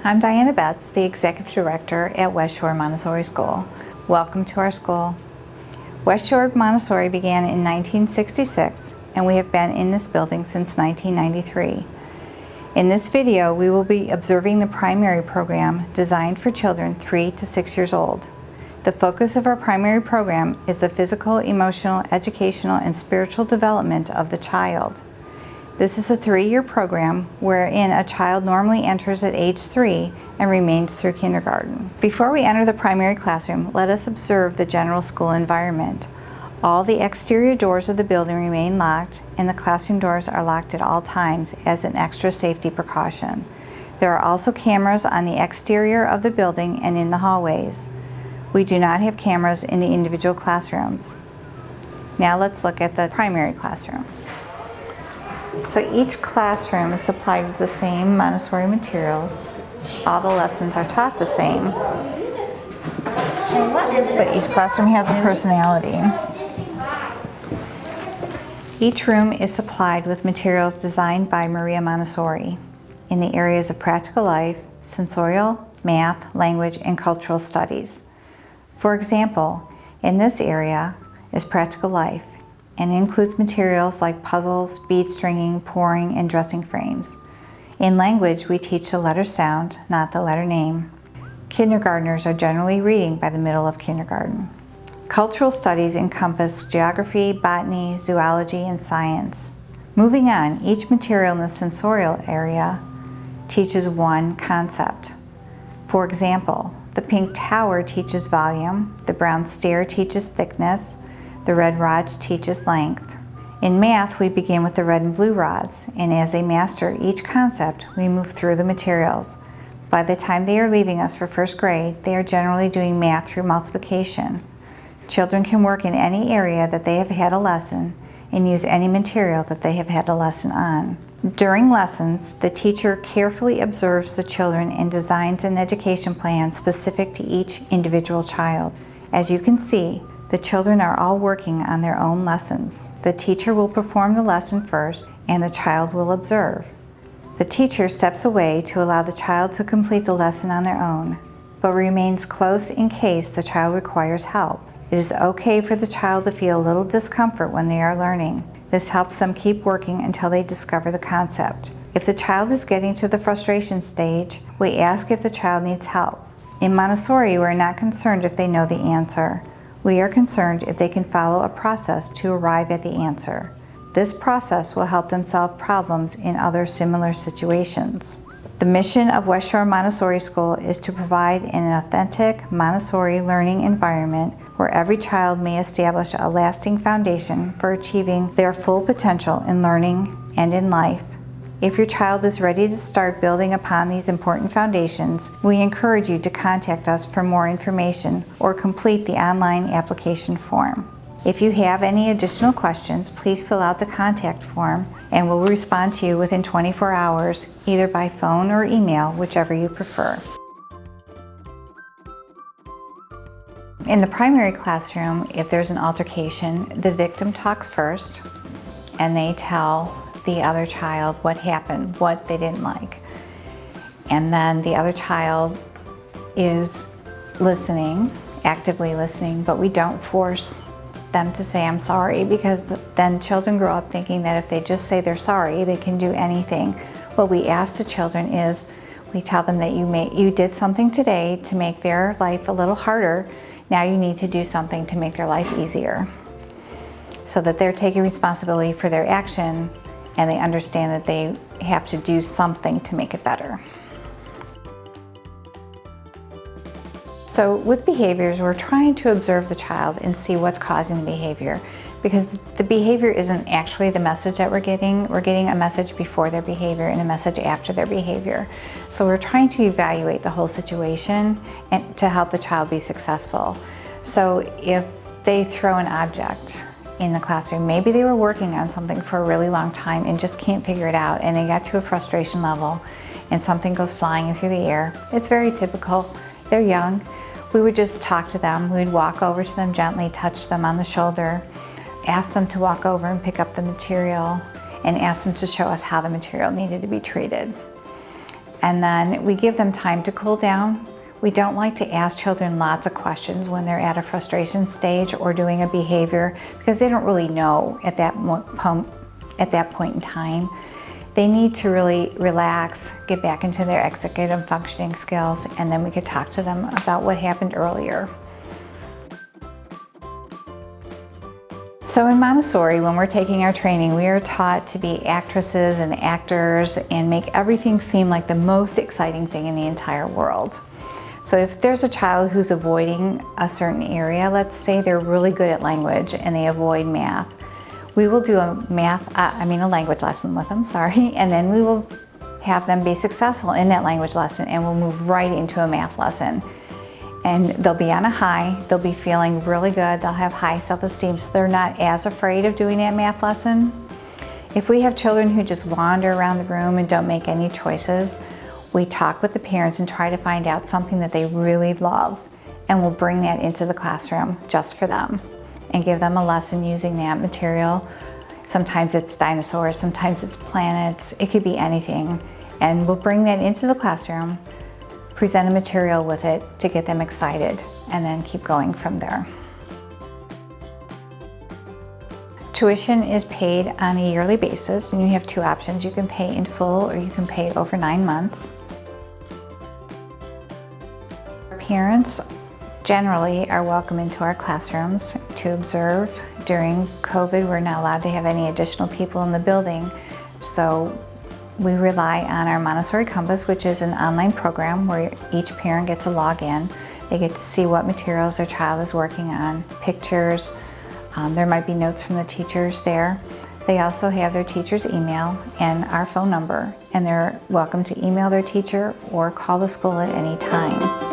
I'm Diana Betts, the Executive Director at Westshore Montessori School. Welcome to our school. Westshore Montessori began in 1966, and we have been in this building since 1993. In this video, we will be observing the primary program designed for children 3 to 6 years old. The focus of our primary program is the physical, emotional, educational, and spiritual development of the child. This is a 3-year program wherein a child normally enters at age 3 and remains through kindergarten. Before we enter the primary classroom, let us observe the general school environment. All the exterior doors of the building remain locked, and the classroom doors are locked at all times as an extra safety precaution. There are also cameras on the exterior of the building and in the hallways. We do not have cameras in the individual classrooms. Now let's look at the primary classroom. So each classroom is supplied with the same Montessori materials. All the lessons are taught the same. But each classroom has a personality. Each room is supplied with materials designed by Maria Montessori in the areas of practical life, sensorial, math, language, and cultural studies. For example, in this area is practical life, and includes materials like puzzles, bead stringing, pouring, and dressing frames. In language, we teach the letter sound, not the letter name. Kindergartners are generally reading by the middle of kindergarten. Cultural studies encompass geography, botany, zoology, and science. Moving on, each material in the sensorial area teaches one concept. For example, the pink tower teaches volume, the brown stair teaches thickness, the red rods teaches length. In math, we begin with the red and blue rods, and as they master each concept, we move through the materials. By the time they are leaving us for first grade, they are generally doing math through multiplication. Children can work in any area that they have had a lesson and use any material that they have had a lesson on. During lessons, the teacher carefully observes the children and designs an education plan specific to each individual child. As you can see, the children are all working on their own lessons. The teacher will perform the lesson first, and the child will observe. The teacher steps away to allow the child to complete the lesson on their own, but remains close in case the child requires help. It is okay for the child to feel a little discomfort when they are learning. This helps them keep working until they discover the concept. If the child is getting to the frustration stage, we ask if the child needs help. In Montessori, we are not concerned if they know the answer. We are concerned if they can follow a process to arrive at the answer. This process will help them solve problems in other similar situations. The mission of Westshore Montessori School is to provide an authentic Montessori learning environment where every child may establish a lasting foundation for achieving their full potential in learning and in life. If your child is ready to start building upon these important foundations, we encourage you to contact us for more information or complete the online application form. If you have any additional questions, please fill out the contact form and we'll respond to you within 24 hours, either by phone or email, whichever you prefer. In the primary classroom, if there's an altercation, the victim talks first and they tell the other child what happened, what they didn't like. And then the other child is listening, actively listening, but we don't force them to say, I'm sorry, because then children grow up thinking that if they just say they're sorry, they can do anything. What we ask the children is, we tell them that you did something today to make their life a little harder. Now you need to do something to make their life easier. So that they're taking responsibility for their action and they understand that they have to do something to make it better. So with behaviors, we're trying to observe the child and see what's causing the behavior, because the behavior isn't actually the message that we're getting. We're getting a message before their behavior and a message after their behavior. So we're trying to evaluate the whole situation and to help the child be successful. So if they throw an object in the classroom, maybe they were working on something for a really long time and just can't figure it out, and they got to a frustration level and something goes flying through the air. It's very typical. They're young. We would just talk to them. We'd walk over to them gently, touch them on the shoulder, ask them to walk over and pick up the material, and ask them to show us how the material needed to be treated. And then we give them time to cool down. We don't like to ask children lots of questions when they're at a frustration stage or doing a behavior, because they don't really know at that point in time. They need to really relax, get back into their executive functioning skills, and then we could talk to them about what happened earlier. So in Montessori, when we're taking our training, we are taught to be actresses and actors and make everything seem like the most exciting thing in the entire world. So if there's a child who's avoiding a certain area, let's say they're really good at language and they avoid math, we will do a language lesson with them, and then we will have them be successful in that language lesson, and we'll move right into a math lesson. And they'll be on a high, they'll be feeling really good, they'll have high self-esteem, so they're not as afraid of doing that math lesson. If we have children who just wander around the room and don't make any choices, we talk with the parents and try to find out something that they really love, and we'll bring that into the classroom just for them and give them a lesson using that material. Sometimes it's dinosaurs, sometimes it's planets, it could be anything. And we'll bring that into the classroom, present a material with it to get them excited, and then keep going from there. Tuition is paid on a yearly basis, and you have two options. You can pay in full or you can pay over 9 months. Parents generally are welcome into our classrooms to observe. During COVID, we're not allowed to have any additional people in the building, so we rely on our Montessori Compass, which is an online program where each parent gets to log in. They get to see what materials their child is working on, pictures. There might be notes from the teachers there. They also have their teacher's email and our phone number, and they're welcome to email their teacher or call the school at any time.